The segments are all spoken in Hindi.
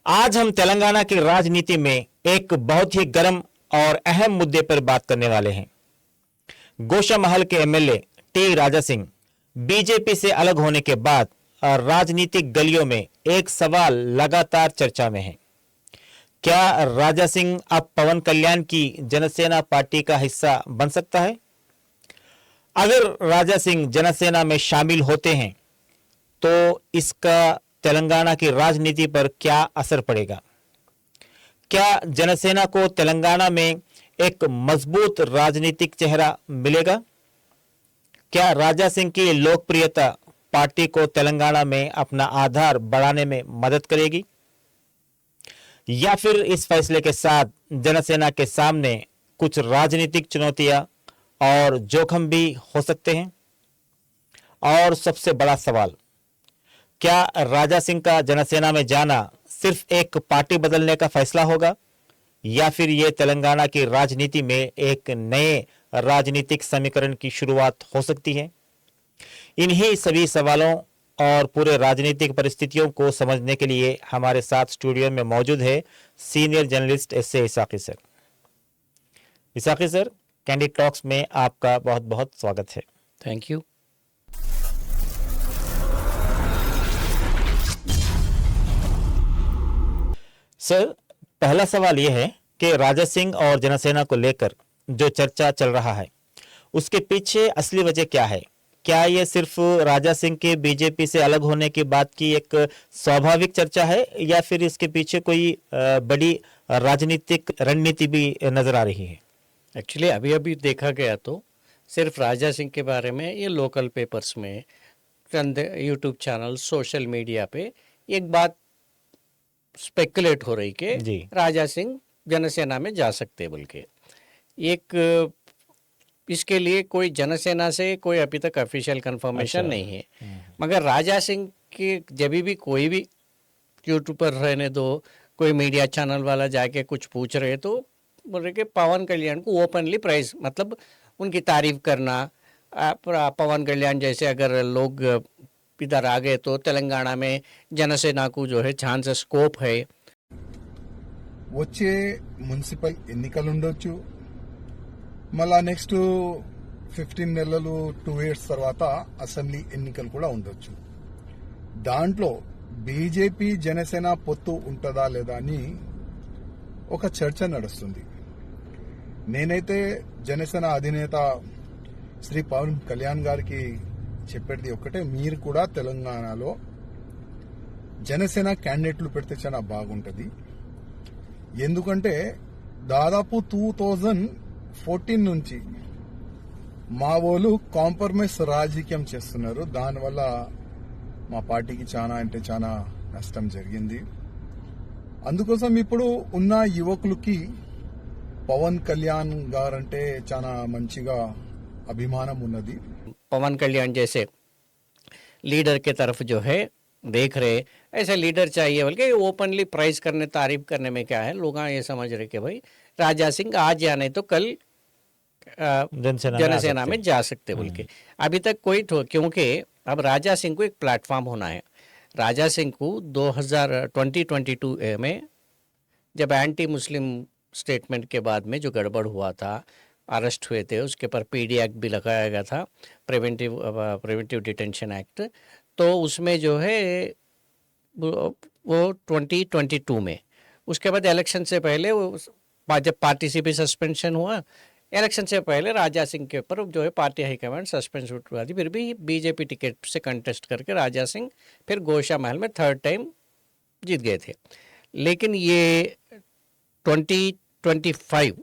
आज हम तेलंगाना की राजनीति में एक बहुत ही गर्म और अहम मुद्दे पर बात करने वाले हैं। गोशामहल के MLA T Raja Singh BJP से अलग होने के बाद राजनीतिक गलियों में एक सवाल लगातार चर्चा में है। क्या राजा सिंह अब पवन कल्याण की जनसेना पार्टी का हिस्सा बन सकता है? अगर राजा सिंह जनसेना में शामिल होते हैं तो इसका तेलंगाना की राजनीति पर क्या असर पड़ेगा? क्या जनसेना को तेलंगाना में एक मजबूत राजनीतिक चेहरा मिलेगा? क्या राजा सिंह की लोकप्रियता पार्टी को तेलंगाना में अपना आधार बढ़ाने में मदद करेगी, या फिर इस फैसले के साथ जनसेना के सामने कुछ राजनीतिक चुनौतियां और जोखिम भी हो सकते हैं? और सबसे बड़ा सवाल, क्या राजा सिंह का जनसेना में जाना सिर्फ एक पार्टी बदलने का फैसला होगा, या फिर यह तेलंगाना की राजनीति में एक नए राजनीतिक समीकरण की शुरुआत हो सकती है? इन्हीं सभी सवालों और पूरे राजनीतिक परिस्थितियों को समझने के लिए हमारे साथ स्टूडियो में मौजूद है senior journalist S A. Isaki sir. Isaki sir, candid talks में आपका बहुत बहुत स्वागत है। Thank you. सर, पहला सवाल यह है कि राजा सिंह और जनसेना को लेकर जो चर्चा चल रहा है उसके पीछे असली वजह क्या है? क्या यह सिर्फ राजा सिंह के बीजेपी से अलग होने की बात की एक स्वाभाविक चर्चा है, या फिर इसके पीछे कोई बड़ी राजनीतिक रणनीति भी नजर आ रही है? एक्चुअली अभी अभी देखा गया तो सिर्फ राजा सिंह के बारे में ये लोकल पेपर्स में, चंद यूट्यूब चैनल, सोशल मीडिया पे एक बात स्पेकुलेट हो रही कि राजा सिंह जनसेना में जा सकते बोल के। एक इसके लिए कोई जनसेना से कोई अभी तक ऑफिशियल कंफर्मेशन नहीं है, मगर राजा सिंह के जब भी कोई भी यूट्यूब पर रहने दो, कोई मीडिया चैनल वाला जाके कुछ पूछ रहे तो बोल रहे कि पवन कल्याण को ओपनली प्राइज, मतलब उनकी तारीफ करना। पवन कल्याण जैसे अगर लोग इधर आ गए तो तेलंगाना में जनसेना को जो है ఛాన్స్ స్కోప్ है। వచ్చే మున్సిపల్ ఎన్నికలు ఉండొచ్చు, మళ్ళా నెక్స్ట్ 15 నెలలు 2 ఇయర్స్ తర్వాత అసెంబ్లీ ఎన్నికలు కూడా ఉండొచ్చు. దాంట్లో బీజేపీ జనసేన పొత్తు ఉంటుందా లేదా అని ఒక చర్చ నడుస్తుంది. నేనైతే జనసేన అధినేత శ్రీ పవన్ కళ్యాణ్ గారికి చెప్పేది ఒక్కటే, మీరు కూడా తెలంగాణలో జనసేన క్యాండిడేట్లు పెడితే చాలా బాగుంటుంది. ఎందుకంటే దాదాపు 2014 నుంచి మా వాళ్ళు కాంప్రమైజ్ రాజకీయం చేస్తున్నారు. దానివల్ల మా పార్టీకి చాలా అంటే చాలా నష్టం జరిగింది. అందుకోసం ఇప్పుడు ఉన్న యువకులకి పవన్ కళ్యాణ్ గారంటే చాలా మంచిగా అభిమానం ఉన్నది. पवन कल्याण जैसे लीडर के तरफ जो है देख रहे, ऐसे लीडर चाहिए बल्कि ओपनली प्राइज करने, तारीफ करने में क्या है, लोग ये समझ रहे कि भाई राजा सिंह आज या नहीं तो कल जनसेना में जा सकते बोल के। अभी तक कोई क्योंकि अब राजा सिंह को एक प्लेटफॉर्म होना है। राजा सिंह को 2022 में जब एंटी मुस्लिम स्टेटमेंट के बाद में जो गड़बड़ हुआ था, अरेस्ट हुए थे, उसके ऊपर पीडी एक्ट भी लगाया गया था, प्रिवेंटिव डिटेंशन एक्ट। तो उसमें जो है वो 2022 में, उसके बाद इलेक्शन से पहले वो जब पार्टी से भी सस्पेंशन हुआ, इलेक्शन से पहले राजा सिंह के ऊपर जो है पार्टी हाईकमांड सस्पेंशन हुआ थी। फिर भी बीजेपी टिकट से कंटेस्ट करके राजा सिंह फिर गोशामहल में 3rd टाइम जीत गए थे। लेकिन ये 2025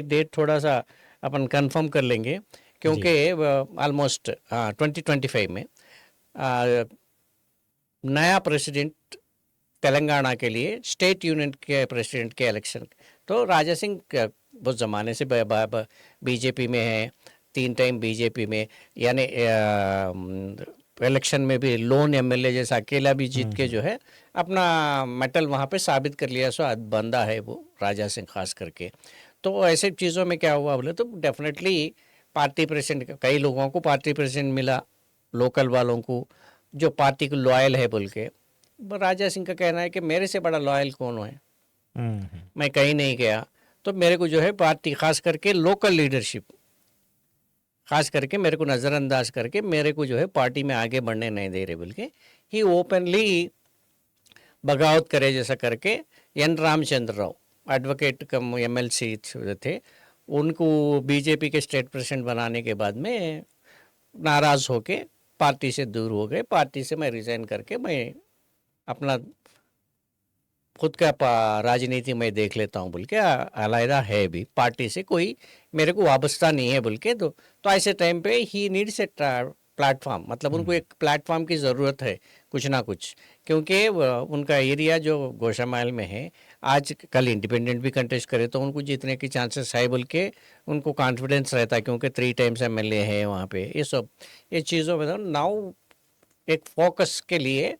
डेट थोड़ा सा अपन कंफर्म कर लेंगे, क्योंकि ऑलमोस्ट 2025 में नया प्रेसिडेंट तेलंगाना के लिए स्टेट यूनियन के प्रेसिडेंट के इलेक्शन, तो राजा सिंह बहुत ज़माने से बीजेपी में है, 3 टाइम बीजेपी में, यानी इलेक्शन में भी लोन एमएलए जैसा अकेला भी जीत के जो है अपना मेटल वहाँ पे साबित कर लिया। सो बंदा है वो राजा सिंह खास करके। तो ऐसे चीज़ों में क्या हुआ बोले तो डेफिनेटली पार्टी प्रेसिडेंट, कई लोगों को पार्टी प्रेसिडेंट मिला, लोकल वालों को जो पार्टी को लॉयल है बोल के, राजा सिंह का कहना है कि मेरे से बड़ा लॉयल कौन है, हम्म, मैं कहीं नहीं गया, तो मेरे को जो है पार्टी खास करके लोकल लीडरशिप खास करके मेरे को नज़रअंदाज करके मेरे को जो है पार्टी में आगे बढ़ने नहीं दे रहे, बोल के ही ओपनली बगावत करे जैसा करके एन रामचंद्र राव एडवोकेट कम एमएलसी थे, उनको बीजेपी के स्टेट प्रेसिडेंट बनाने के बाद में नाराज़ होके पार्टी से दूर हो गए। पार्टी से मैं रिज़ाइन करके मैं अपना खुद का राजनीति में देख लेता हूँ बोल के अलहदा है भी, पार्टी से कोई मेरे को वाबस्ता नहीं है बोल के। तो ऐसे टाइम पे ही नीड्स ए प्लेटफॉर्म, मतलब उनको एक प्लेटफॉर्म की ज़रूरत है कुछ ना कुछ, क्योंकि उनका एरिया जो गोशामहल में है, आज कल इंडिपेंडेंट भी कंटेस्ट करे तो उनको जीतने की चांसेस है बोल के उनको कॉन्फिडेंस रहता है, क्योंकि 3 टाइम्स एमएलए है वहाँ पे। ये चीज़ों में नाउ एक फोकस के लिए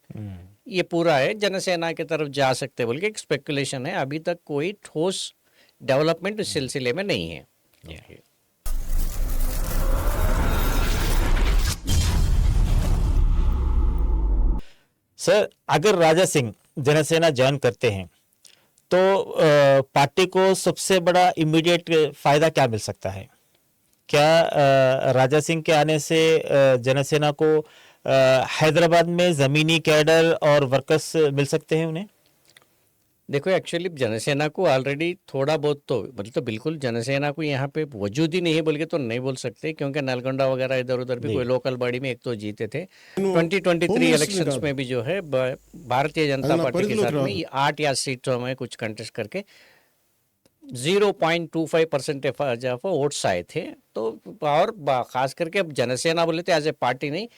ये पूरा है, जनसेना की तरफ जा सकते बोल के एक स्पेकुलेशन है। अभी तक कोई ठोस डेवलपमेंट इस सिलसिले में नहीं है। सर, अगर राजा सिंह जनसेना ज्वाइन करते हैं तो पार्टी को सबसे बड़ा इमीडिएट फायदा क्या मिल सकता है? क्या राजा सिंह के आने से जनसेना को हैदराबाद में जमीनी कैडर और वर्कर्स मिल सकते हैं उन्हें? देखो एक्चुअली जनसेना को ऑलरेडी थोड़ा बहुत तो मतलब तो बिल्कुल जनसेना को यहाँ पे वजूद ही नहीं है बोल के तो नहीं बोल सकते, क्योंकि नलगोंडा वगैरह इधर उधर भी कोई लोकल बॉडी में एक तो जीते थे। 2023 इलेक्शंस में भी जो है भारतीय जनता पार्टी के साथ में 8 या सीटों में कुछ कंटेस्ट करके 0.25% ऑफ वोट्स आए थे। तो और खास करके अब जनसेना बोले तो एज ए पार्टी नहीं,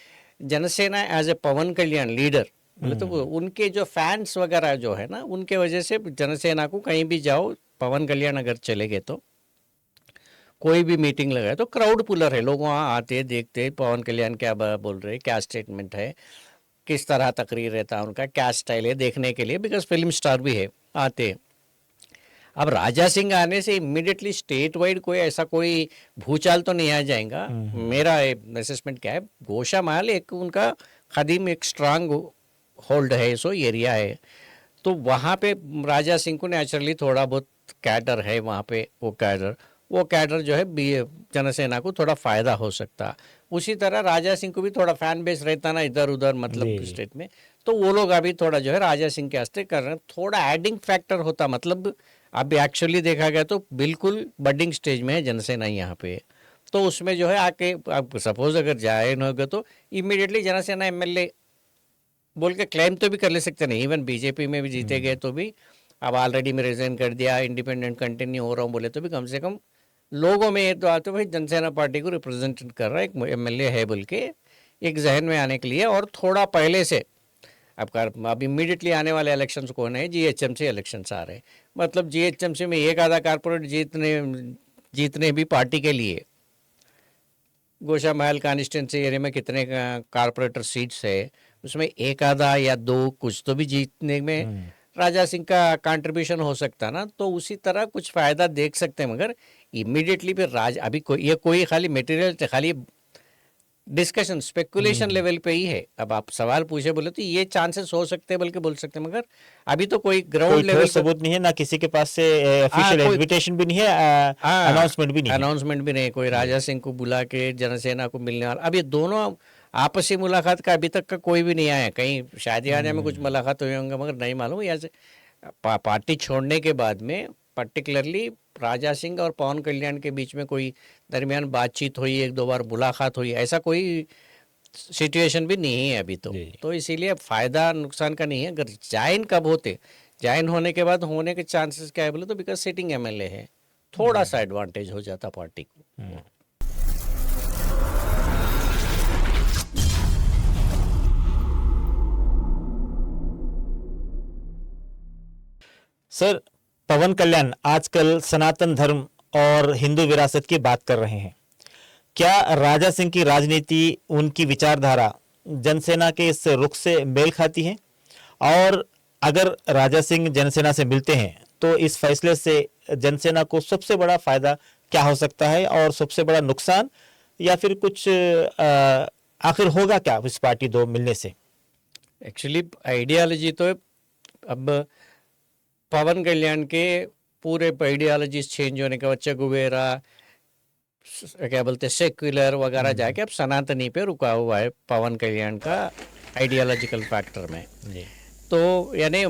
Janasena as a Pawan Kalyan leader बोले तो उनके जो फैंस वगैरह जो है ना, उनके वजह से जनसेना को कहीं भी जाओ, पवन कल्याण अगर चले गए तो कोई भी मीटिंग लगाए तो क्राउड पुलर है, लोग वहाँ आते देखते पवन कल्याण क्या बोल रहे, क्या स्टेटमेंट है, किस तरह तकरीर रहता है उनका, क्या स्टाइल है देखने के लिए, बिकॉज फिल्म स्टार भी है आते। अब राजा सिंह आने से इमीडिएटली स्टेट वाइड कोई ऐसा कोई भूचाल तो नहीं आ जाएगा। मेरा असेसमेंट क्या है, गोशामहल एक उनका कदीम एक स्ट्रांग होल्ड है, सो एरिया है, तो वहाँ पे राजा सिंह को नेचुरली थोड़ा बहुत कैडर है वहाँ पे, वो कैडर जो है जनसेना को थोड़ा फ़ायदा हो सकता। उसी तरह राजा सिंह को भी थोड़ा फैन बेस रहता ना इधर उधर मतलब स्टेट में, तो वो लोग अभी थोड़ा जो है राजा सिंह के वास्ते कर रहे हैं, थोड़ा एडिंग फैक्टर होता। मतलब अभी एक्चुअली देखा गया तो बिल्कुल बडिंग स्टेज में है जनसेना यहाँ पे, तो उसमें जो है आके आप सपोज अगर ज्वाइन हो गए तो इमीडिएटली जनसेना एमएलए बोल के क्लेम तो भी कर ले सकते नहीं, इवन बीजेपी में भी जीते गए तो भी अब ऑलरेडी मैं रिजाइन कर दिया, इंडिपेंडेंट कंटिन्यू हो रहा हूँ बोले तो भी कम से कम लोगों में ये तो आते भाई जनसेना पार्टी को रिप्रेजेंट कर रहा है, एक एमएलए है बोल के एक जहन में आने के लिए। और थोड़ा पहले से अब इमीडिएटली आने वाले इलेक्शंस कौन है, जीएचएमसी इलेक्शंस आ रहे हैं, मतलब जीएचएमसी में एक आधा कारपोरेट जीतने भी पार्टी के लिए गोशामहल कॉन्स्टिट्यूंसी एरिया में कितने कारपोरेटर सीट्स है, उसमें एक आधा या 2 कुछ तो भी जीतने में राजा सिंह का कंट्रीब्यूशन हो सकता ना, तो उसी तरह कुछ फायदा देख सकते हैं। मगर इमीडिएटली फिर अभी कोई खाली मटेरियल खाली डिस्कशन स्पेकुलेशन लेवल पे ही है। अब आप सवाल पूछे बोले तो ये चांसेस हो सकते हैं बल्कि बोल सकते हैं, मगर अभी तो कोई ग्राउंड लेवल सबूत नहीं है ना, किसी के पास से ऑफिशियल इनविटेशन भी नहीं है, अनाउंसमेंट भी नहीं है, कोई राजा सिंह को बुला के जनसेना को मिलने वाला। अब ये दोनों आपसी मुलाकात का अभी तक का कोई भी नहीं आया, कहीं शादी आने में कुछ मुलाकात हुए होंगे मगर नहीं मालूम। यहाँ से पार्टी छोड़ने के बाद में पर्टिकुलरली राजा सिंह और पवन कल्याण के बीच में कोई दरमियान बातचीत हुई, 1-2 बार मुलाकात हुई, ऐसा कोई सिचुएशन भी नहीं है अभी तो इसीलिए फायदा नुकसान का नहीं है। अगर ज्वाइन कब होते, ज्वाइन होने के बाद होने के चांसेस क्या है बोले तो बिकॉज सिटिंग एमएलए है, थोड़ा सा एडवांटेज हो जाता पार्टी को। सर, पवन कल्याण आजकल सनातन धर्म और हिंदू विरासत की बात कर रहे हैं, क्या राजा सिंह की राजनीति, उनकी विचारधारा जनसेना के इस रुख से मेल खाती है? और अगर राजा सिंह जनसेना से मिलते हैं तो इस फैसले से जनसेना को सबसे बड़ा फायदा क्या हो सकता है और सबसे बड़ा नुकसान, या फिर कुछ आखिर होगा क्या इस पार्टी 2 मिलने से? एक्चुअली आइडियोलॉजी तो अब पवन कल्याण के पूरे आइडियोलॉजीज चेंज होने के बाद चगुवेरा क्या बोलते हैं सेक्युलर वगैरह जाके अब सनातनी पे रुका हुआ है पवन कल्याण का आइडियोलॉजिकल फैक्टर में। जी तो यानी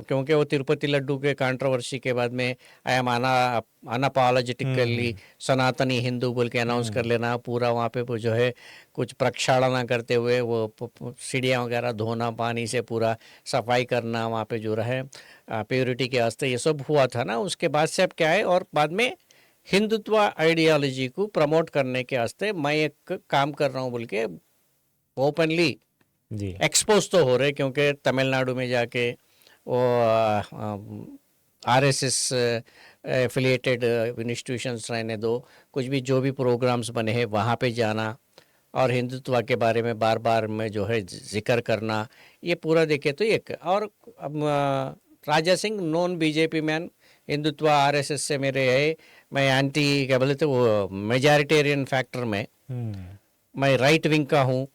क्योंकि वो तिरुपति लड्डू के कंट्रोवर्सी के बाद में आई एम अनअपॉलोजेटिकली सनातनी हिंदू बोल के अनाउंस कर लेना, पूरा वहाँ पे वो जो है कुछ प्रक्षालना करते हुए वो सीढ़ियाँ वगैरह धोना, पानी से पूरा सफाई करना वहाँ पे जो है प्योरिटी के वास्ते, ये सब हुआ था ना। उसके बाद से अब क्या है, और बाद में हिंदुत्व आइडियोलॉजी को प्रमोट करने के वास्ते मैं एक काम कर रहा हूँ बोल के ओपनली जी एक्सपोज तो हो रहे, क्योंकि तमिलनाडु में जाके वो आरएसएस एफिलिएटेड इंस्टीट्यूशंस रहने दो, कुछ भी जो भी प्रोग्राम्स बने हैं वहाँ पे जाना और हिंदुत्व के बारे में बार बार में जो है जिक्र करना, ये पूरा देखे तो एक। और अब Raja Singh non BJP man, Hindutva RSS से मेरे है, मैं एंटी क्या बोलते वो मेजॉरिटेरियन फैक्टर में मैं राइट विंग का हूँ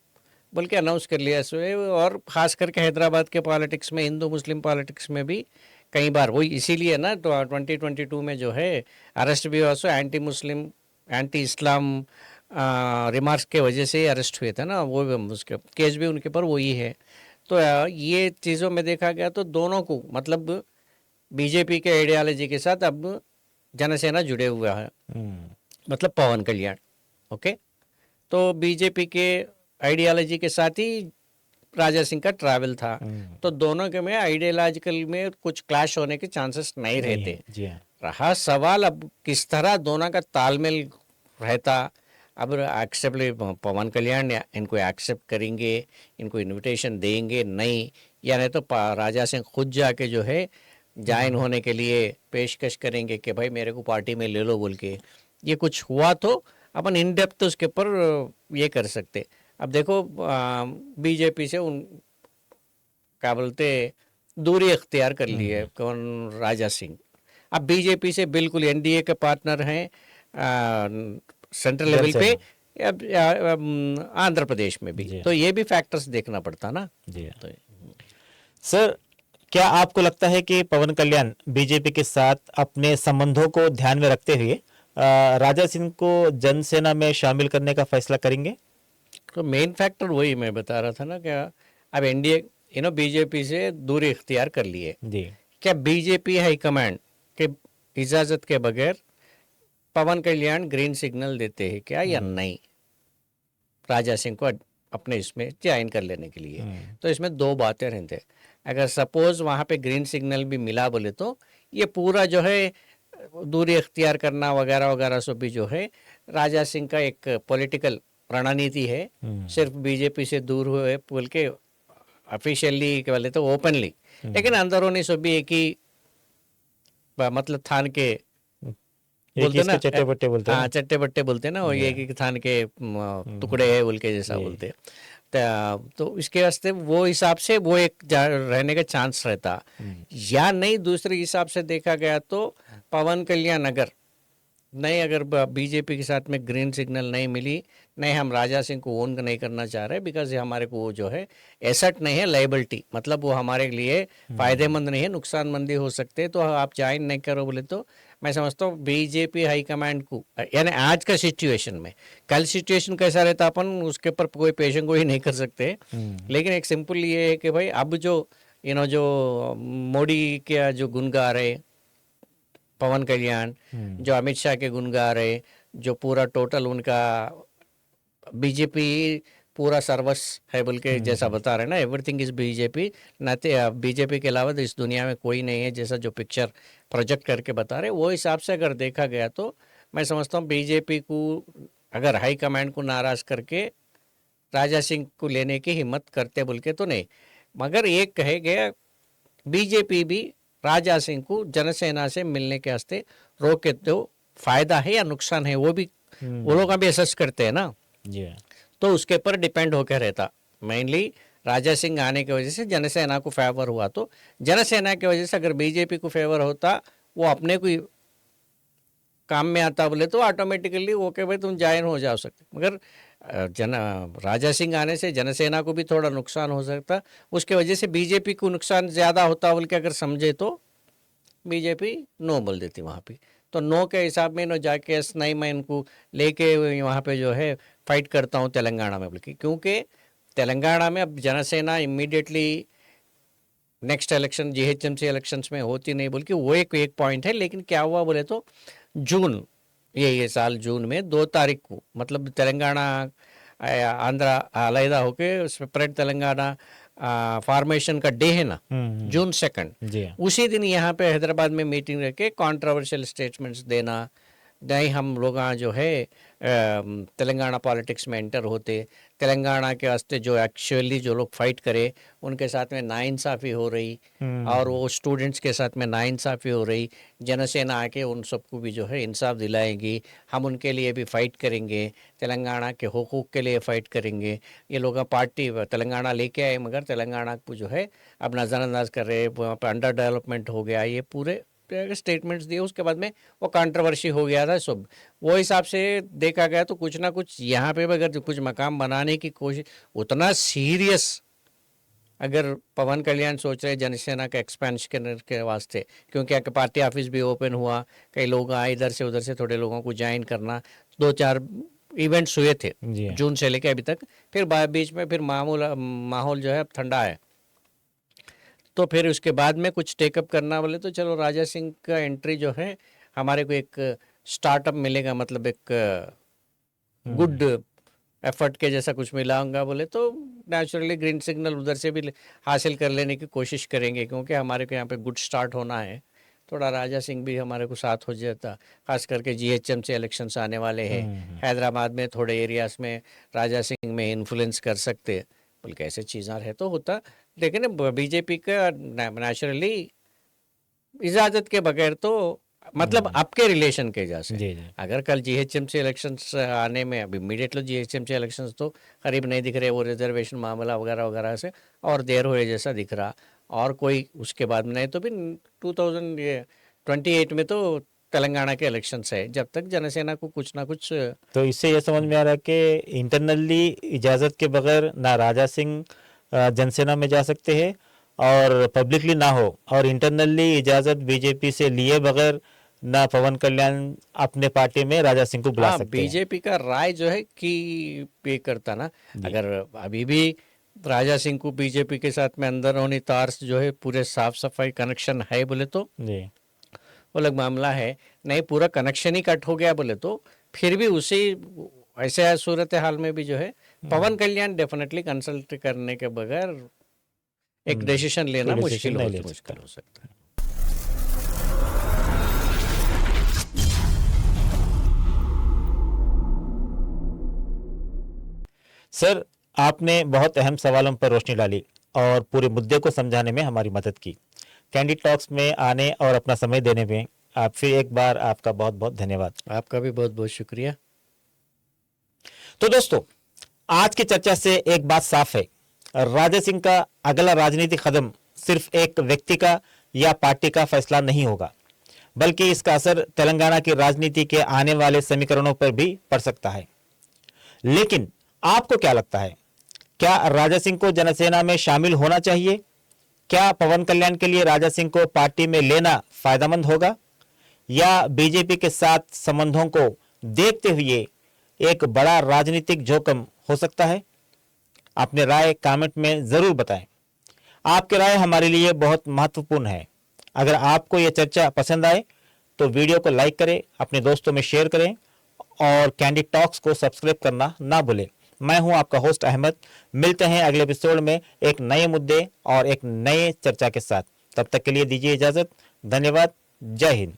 बोल के अनाउंस कर लिया इसमें। और ख़ास करके हैदराबाद के पॉलिटिक्स में, हिंदू मुस्लिम पॉलिटिक्स में भी कई बार वही इसीलिए ना तो 2022 में जो है अरेस्ट भी हुआ, सो एंटी मुस्लिम एंटी इस्लाम रिमार्क्स के वजह से ही अरेस्ट हुए थे ना, वो उसके केस भी उनके पर वही है। तो ये चीज़ों में देखा गया तो दोनों को मतलब बीजेपी के आइडियोलॉजी के साथ अब जनसेना जुड़े हुआ है, मतलब पवन कल्याण। ओके, तो बीजेपी के आइडियोलॉजी के साथ ही राजा सिंह का ट्रैवल था, तो दोनों के में आइडियोलॉजिकल में कुछ क्लैश होने के चांसेस नहीं रहते। जी हाँ रहा सवाल अब किस तरह दोनों का तालमेल रहता। अब एक्सेप्ट पवन कल्याण इनको एक्सेप्ट करेंगे, इनको इनविटेशन देंगे नहीं, या नहीं तो राजा सिंह खुद जाके जो है ज्वाइन होने के लिए पेशकश करेंगे कि भाई मेरे को पार्टी में ले लो बोल के। ये कुछ हुआ तो अपन इन डेप्थ उसके ऊपर ये कर सकते। अब देखो बीजेपी से उन क्या बोलते दूरी इख्तियार कर ली है कौन, राजा सिंह। अब बीजेपी से बिल्कुल एनडीए के पार्टनर हैं सेंट्रल लेवल पे, अब आंध्र प्रदेश में भी, तो ये भी फैक्टर्स देखना पड़ता ना। जी हाँ। तो सर, क्या आपको लगता है कि पवन कल्याण बीजेपी के साथ अपने संबंधों को ध्यान में रखते हुए राजा सिंह को जनसेना में शामिल करने का फैसला करेंगे? तो मेन फैक्टर वही मैं बता रहा था ना, क्या अब एनडीए बीजेपी से दूरी इख्तियार कर लिए। जी क्या बीजेपी हाईकमांड के इजाजत के बगैर पवन कल्याण ग्रीन सिग्नल देते हैं क्या या नहीं राजा सिंह को अपने इसमें ज्वाइन कर लेने के लिए? तो इसमें दो बातें रहते हैं। अगर सपोज वहाँ पे ग्रीन सिग्नल भी मिला बोले तो ये पूरा जो है दूरी इख्तियार करना वगैरह वगैरह सब भी जो है राजा सिंह का एक पॉलिटिकल रणनीति है, सिर्फ बीजेपी से दूर हुए बोल के ऑफिशियली क्या बोले तो ओपनली, लेकिन अंदरूनी सब भी एक ही मतलब थान के बोलते ना, चट्टे बट्टे बोलते हैं। हाँ चट्टे बट्टे बोलते ना, वो एक ही थान के टुकड़े है बोल के जैसा बोलते। तो इसके वास्ते वो हिसाब से वो एक रहने का चांस रहता, या नहीं दूसरे हिसाब से देखा गया तो पवन कल्याण अगर बीजेपी के साथ में ग्रीन सिग्नल नहीं मिली, नहीं हम राजा सिंह को ओन नहीं करना चाह रहे बिकॉज ये हमारे को वो जो है एसेट नहीं है, लाइबिलिटी, मतलब वो हमारे लिए फायदेमंद नहीं है, नुकसानमंदी हो सकते हैं, तो आप ज्वाइन नहीं करो बोले तो मैं समझता हूँ बीजेपी हाईकमांड को, यानी आज का सिचुएशन में, कल सिचुएशन कैसा रहता अपन उसके ऊपर कोई पेशेंट को ही नहीं कर सकते, लेकिन एक सिंपल ये है कि भाई अब जो जो मोदी के जो गुण गा रहे पवन कल्याण, जो अमित शाह के गुण गा रहे, जो पूरा टोटल उनका बीजेपी पूरा सर्वस है बोल के जैसा बता रहे ना, एवरीथिंग इज बीजेपी, बीजेपी के अलावा तो इस दुनिया में कोई नहीं है, जैसा जो पिक्चर प्रोजेक्ट करके बता रहे, वो हिसाब से अगर देखा गया तो मैं समझता हूँ बीजेपी को अगर हाई कमांड को नाराज करके राजा सिंह को लेने की हिम्मत करते बोल के तो नहीं, मगर एक कहे गया बीजेपी भी राजा सिंह को जनसेना से मिलने के वास्ते रोके तो फायदा है या नुकसान है, वो भी वो लोग अभी असेस करते हैं ना। तो उसके ऊपर डिपेंड होकर रहता। मेनली राजा सिंह आने की वजह से जनसेना को फेवर हुआ, तो जनसेना की वजह से अगर बीजेपी को फेवर होता, वो अपने को काम में आता बोले तो ऑटोमेटिकली ओके भाई तुम ज्वाइन हो जा सकते, मगर राजा सिंह आने से जनसेना को भी थोड़ा नुकसान हो सकता, उसके वजह से बीजेपी को नुकसान ज़्यादा होता बोल के अगर समझे तो बीजेपी नो बोल देती वहाँ पे। तो नो के हिसाब में नो जाके नहीं मैं इनको लेके वहाँ पे जो है फाइट करता हूँ तेलंगाना में बोल के, क्योंकि तेलंगाना में अब Jana Sena immediately next election GHMC elections में होती नहीं बोल के वो एक पॉइंट है। लेकिन क्या हुआ बोले तो जून ये साल जून में 2 तारीख को, मतलब तेलंगाना आंध्र अलहदा होके सेपरेट तेलंगाना फॉर्मेशन का डे है ना, जून 2, जी हाँ। उसी दिन यहाँ पे हैदराबाद में मीटिंग रखे कंट्रोवर्शियल स्टेटमेंट्स देना, नहीं हम लोग जो है तेलंगाना पॉलिटिक्स में एंटर होते, तेलंगाना के वास्ते जो एक्चुअली जो लोग फाइट करे उनके साथ में नाइंसाफ़ी हो रही, और वो स्टूडेंट्स के साथ में नाइंसाफ़ी हो रही, जनसेना आके उन सबको भी जो है इंसाफ दिलाएगी, हम उनके लिए भी फाइट करेंगे, तेलंगाना के हुकूक के लिए फ़ाइट करेंगे। ये लोग पार्टी तेलंगाना लेके आए मगर तेलंगाना को जो है अब नज़रअंदाज कर रहे, वहाँ पर अंडर डेवलपमेंट हो गया, ये पूरे स्टेटमेंट्स दिए। उसके बाद में वो कंट्रोवर्सी हो गया था सब, वो हिसाब से देखा गया तो कुछ ना कुछ यहाँ पे भी अगर कुछ मकाम बनाने की कोशिश, उतना सीरियस अगर पवन कल्याण सोच रहे जनसेना का एक्सपेंशन के वास्ते, क्योंकि पार्टी ऑफिस भी ओपन हुआ, कई लोग आए इधर से उधर से, थोड़े लोगों को ज्वाइन करना, 2-4 इवेंट्स हुए थे जून से लेके अभी तक। फिर बीच में फिर माहौल जो है अब ठंडा है, तो फिर उसके बाद में कुछ टेकअप करना बोले तो चलो राजा सिंह का एंट्री जो है हमारे को एक स्टार्टअप मिलेगा, मतलब एक गुड एफर्ट के जैसा कुछ मिला होगा बोले तो नेचुरली ग्रीन सिग्नल उधर से भी हासिल कर लेने की कोशिश करेंगे, क्योंकि हमारे को यहाँ पे गुड स्टार्ट होना है। थोड़ा राजा सिंह भी हमारे को साथ हो जाता, खास करके जीएचएमसी इलेक्शंस आने वाले हैं, हैदराबाद में थोड़े एरियाज में राजा सिंह में इन्फ्लुएंस कर सकते बोल के ऐसे चीज़ें है तो होता। लेकिन बीजेपी का नेचुरली इजाज़त के बगैर तो, मतलब आपके रिलेशन के जैसे, अगर कल जीएचएमसी इलेक्शंस आने में, अब इमीडिएटली जीएचएमसी इलेक्शंस तो करीब नहीं दिख रहे, वो रिजर्वेशन मामला वगैरह वगैरह से और देर हो जैसा दिख रहा, और कोई उसके बाद में नहीं तो भी 2028 में तो तेलंगाना के इलेक्शंस है, जब तक जनसेना को कुछ ना कुछ। तो इससे ये समझ में आ रहा है कि इंटरनली इजाज़त के बगैर ना राजा सिंह जनसेना में जा सकते हैं और पब्लिकली ना हो, और इंटरनली इजाज़त बीजेपी से लिए बगैर ना पवन कल्याण अपने पार्टी में राजा सिंह को बुला सकते हैं। बीजेपी का राय जो है कि पे करता ना, अगर अभी भी राजा सिंह को बीजेपी के साथ में अंदर होनी तार जो है पूरे साफ सफाई कनेक्शन है बोले तो वो अलग मामला है, नहीं पूरा कनेक्शन ही कट हो गया बोले तो फिर भी उसी ऐसे सूरत हाल में भी जो है पवन कल्याण डेफिनेटली कंसल्ट करने के बगैर एक डिसीजन लेना मुश्किल हो सकता है। सर, आपने बहुत अहम सवालों पर रोशनी डाली और पूरे मुद्दे को समझाने में हमारी मदद की। कैंडिड टॉक्स में आने और अपना समय देने में आप फिर एक बार आपका बहुत बहुत धन्यवाद। आपका भी बहुत बहुत शुक्रिया। तो दोस्तों, आज की चर्चा से एक बात साफ है, राजा सिंह का अगला राजनीतिक कदम सिर्फ एक व्यक्ति का या पार्टी का फैसला नहीं होगा, बल्कि इसका असर तेलंगाना की राजनीति के आने वाले समीकरणों पर भी पड़ सकता है। लेकिन आपको क्या लगता है, क्या राजा सिंह को जनसेना में शामिल होना चाहिए? क्या पवन कल्याण के लिए राजा सिंह को पार्टी में लेना फायदेमंद होगा, या बीजेपी के साथ संबंधों को देखते हुए एक बड़ा राजनीतिक जोखिम हो सकता है? अपने राय कमेंट में जरूर बताएं। आपकी राय हमारे लिए बहुत महत्वपूर्ण है। अगर आपको यह चर्चा पसंद आए तो वीडियो को लाइक करें, अपने दोस्तों में शेयर करें और कैंडिड टॉक्स को सब्सक्राइब करना ना भूलें। मैं हूं आपका होस्ट अहमद। मिलते हैं अगले एपिसोड में एक नए मुद्दे और एक नए चर्चा के साथ। तब तक के लिए दीजिए इजाजत। धन्यवाद। जय हिंद।